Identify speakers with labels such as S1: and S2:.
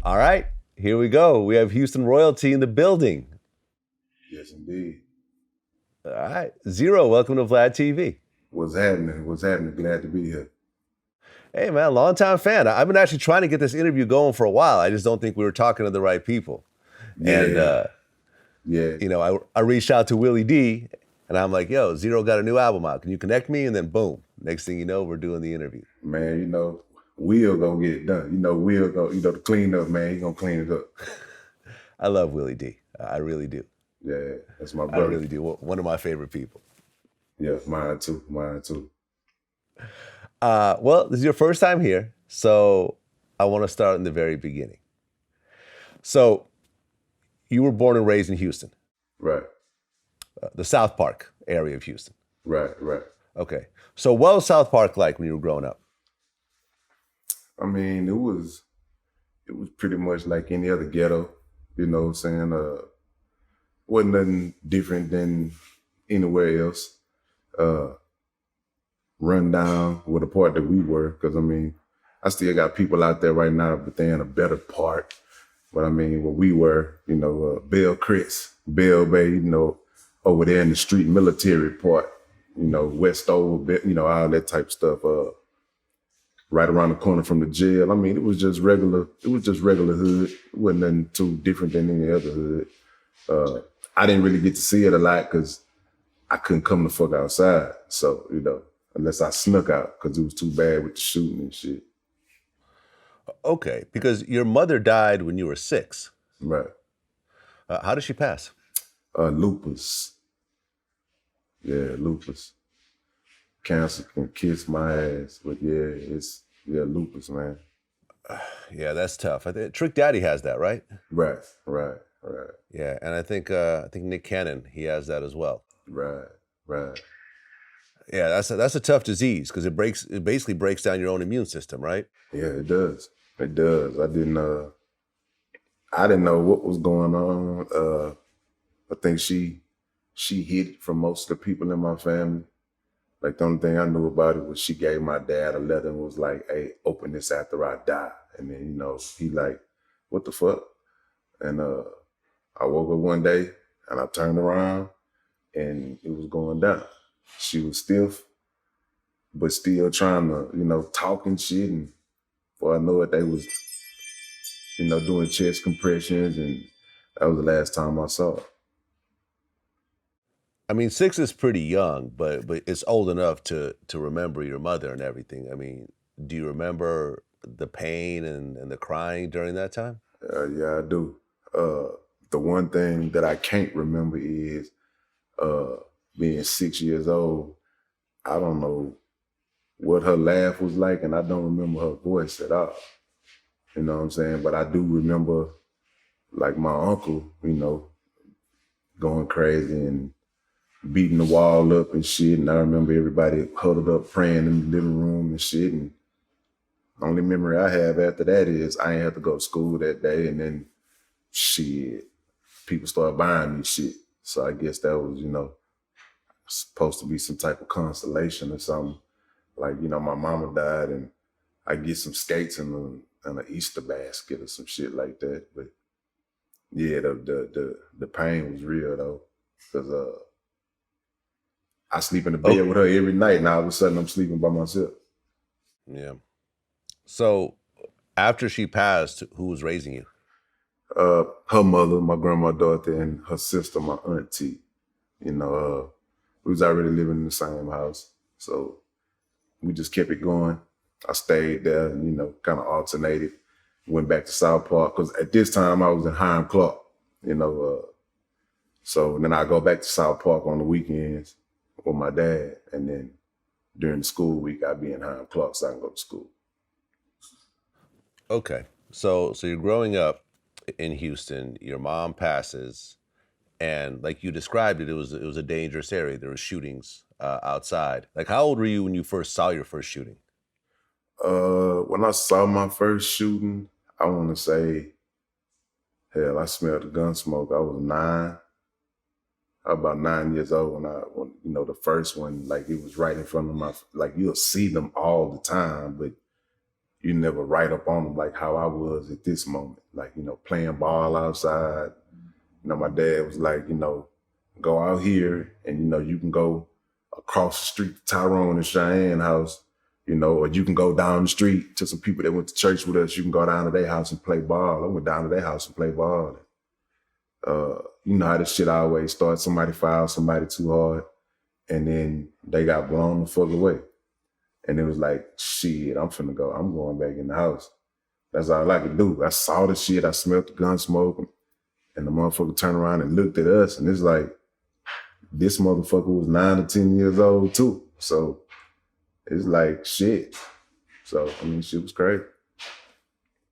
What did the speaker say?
S1: All right, here we go. We have Houston royalty in the building.
S2: Yes, indeed.
S1: All right, Zero, welcome to Vlad TV.
S2: What's happening? What's happening? Glad to be here.
S1: Hey, man, longtime fan. I've been actually trying to get this interview going for a while. I just don't think we were talking to the right people. And,
S2: Yeah, yeah.
S1: I reached out to Willie D, and I'm like, yo, Zero got a new album out. Can you connect me? And then boom, next thing you know, we're doing the interview.
S2: Man, Will gonna get it done. Will go, the cleanup, man, he gonna clean it up.
S1: I love Willie D. I really do.
S2: Yeah, that's my
S1: I
S2: brother.
S1: really do. One of my favorite people.
S2: Yeah, mine too. Mine too.
S1: Well, this is your first time here, so I want to start in the very beginning. So, you were born and raised in Houston,
S2: Right,
S1: the South Park area of Houston.
S2: right.
S1: Okay. So, what was South Park like when you were growing up?
S2: I mean, it was pretty much like any other ghetto, you know what I'm saying? Wasn't nothing different than anywhere else. Run down with the part that we were, because I mean, I still got people out there right now, but they're in a better part. But I mean, what we were, Bell Chris, Bell Bay, over there in the street military part, Westover, all that type of stuff. Right around the corner from the jail. I mean, it was just regular hood. It wasn't nothing too different than any other hood. I didn't really get to see it a lot because I couldn't come the fuck outside. So, unless I snuck out because it was too bad with the shooting and shit.
S1: Okay, because your mother died when you were 6.
S2: Right.
S1: How did she pass?
S2: Lupus. Yeah, lupus. Cancer can kiss my ass, but it's lupus, man.
S1: Yeah, that's tough. Trick Daddy has that, right?
S2: Right.
S1: Yeah, and I think Nick Cannon, he has that as well.
S2: Right.
S1: Yeah, that's a tough disease because it basically breaks down your own immune system, right?
S2: Yeah, it does. I didn't know what was going on. I think she hid it from most of the people in my family. Like, the only thing I knew about it was she gave my dad a letter and was like, hey, open this after I die. And then, he like, what the fuck? And I woke up one day and I turned around and it was going down. She was stiff, but still trying to, talk and shit. And before I know it, they was, doing chest compressions, and that was the last time I saw her.
S1: I mean, 6 is pretty young, but it's old enough to remember your mother and everything. I mean, do you remember the pain and the crying during that time?
S2: Yeah, I do. The one thing that I can't remember is being 6 years old. I don't know what her laugh was like, and I don't remember her voice at all. You know what I'm saying? But I do remember, like, my uncle, going crazy and beating the wall up and shit. And I remember everybody huddled up praying in the living room and shit. And the only memory I have after that is I ain't have to go to school that day. And then shit, people started buying me shit. So I guess that was, supposed to be some type of consolation or something. Like, my mama died and I get some skates and an Easter basket or some shit like that. But yeah, the pain was real though. Because I sleep in the bed with her every night, and all of a sudden I'm sleeping by myself.
S1: Yeah. So after she passed, who was raising you?
S2: Her mother, my grandma Dorothy, and her sister, my auntie. We was already living in the same house. So we just kept it going. I stayed there and, kind of alternated. Went back to South Park, because at this time I was in Hiram Clark, so then I go back to South Park on the weekends with my dad, and then during the school week I'd be in Hiram Clark so I can go to school.
S1: Okay. So you're growing up in Houston, your mom passes, and like you described it, it was a dangerous area. There were shootings outside. Like, how old were you when you first saw your first shooting?
S2: When I saw my first shooting, I want to say, hell, I smelled the gun smoke. I was 9. I was about 9 years old when the first one, like, it was right in front of my, like, you'll see them all the time, but you never write up on them like how I was at this moment. Like, you know, playing ball outside. You know, my dad was like, you know, go out here and, you know, you can go across the street to Tyrone and Cheyenne house, you know, or you can go down the street to some people that went to church with us. You can go down to their house and play ball. I went down to their house and play ball. You know how this shit always starts. Somebody fouled somebody too hard, and then they got blown the fuck away. And it was like, shit, I'm going back in the house. That's all I could do. I saw the shit, I smelled the gun smoke, and the motherfucker turned around and looked at us, and it's like, this motherfucker was 9 or 10 years old too. So it's like, shit. So, I mean, shit was crazy.